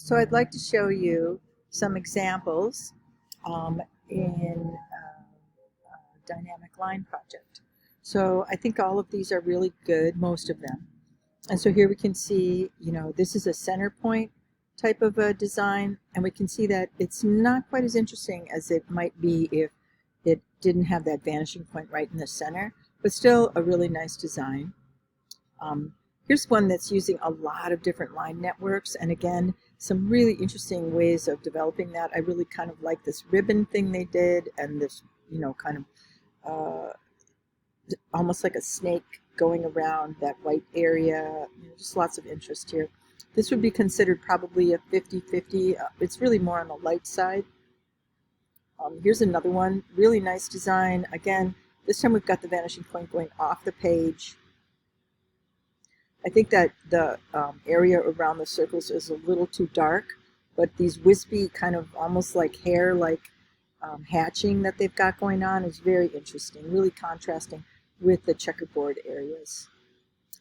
So I'd like to show you some examples in Dynamic Line Project. So I think all of these are really good, most of them. And so here we can see, this is a center point type of a design, and we can see that it's not quite as interesting as it might be if it didn't have that vanishing point right in the center, but still a really nice design. Here's one that's using a lot of different line networks, and again, some really interesting ways of developing that. I really kind of like this ribbon thing they did, and this, kind of almost like a snake going around that white area. Just lots of interest here. This would be considered probably a 50-50. It's really more on the light side. Here's another one, really nice design. Again, this time we've got the vanishing point going off the page. I think that the area around the circles is a little too dark, but these wispy kind of almost like hair, like hatching that they've got going on is very interesting, really contrasting with the checkerboard areas.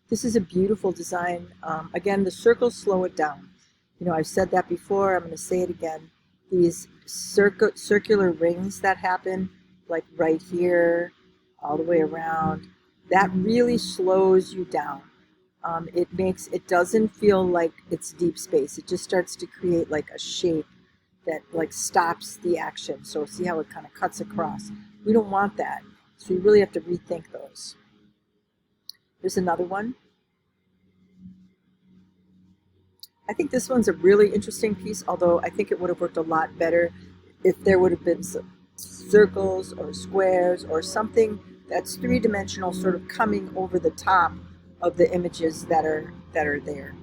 This is a beautiful design. Again, the circles slow it down. I've said that before, I'm going to say it again. These circular rings that happen, like right here, all the way around, that really slows you down. It doesn't feel like it's deep space. It just starts to create like a shape that like stops the action. So see how it kind of cuts across. We don't want that. So you really have to rethink those. Here's another one. I think this one's a really interesting piece, although I think it would have worked a lot better if there would have been some circles or squares or something that's three-dimensional sort of coming over the top of the images that are there.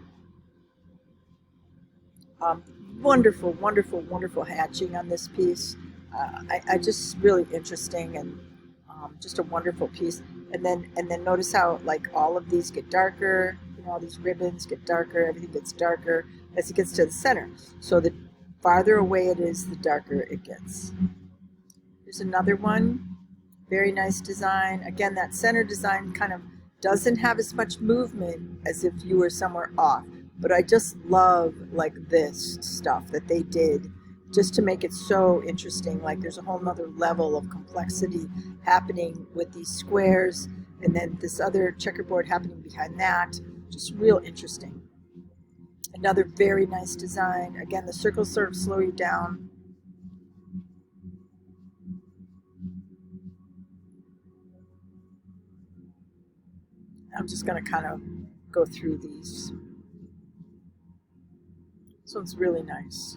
Wonderful, wonderful, wonderful hatching on this piece. I just really interesting, and just a wonderful piece. And then notice how like all of these get darker. All these ribbons get darker. Everything gets darker as it gets to the center. So the farther away it is, the darker it gets. Here's another one. Very nice design. Again, that center design kind of doesn't have as much movement as if you were somewhere off. But I just love like this stuff that they did just to make it so interesting. Like there's a whole nother level of complexity happening with these squares, and then this other checkerboard happening behind that. Just real interesting. Another very nice design. Again, the circles sort of slow you down. I'm just going to kind of go through these. This one's really nice.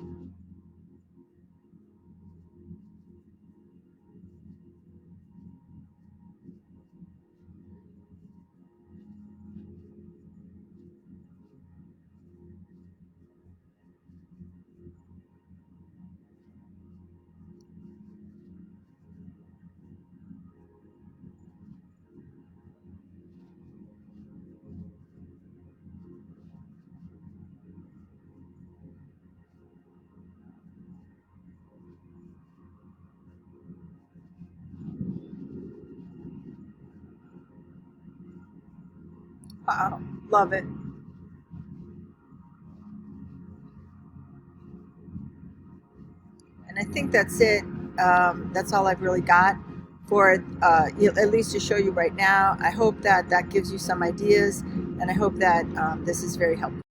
Wow, love it. And I think that's it. That's all I've really got for it, at least to show you right now. I hope that that gives you some ideas, and I hope that this is very helpful.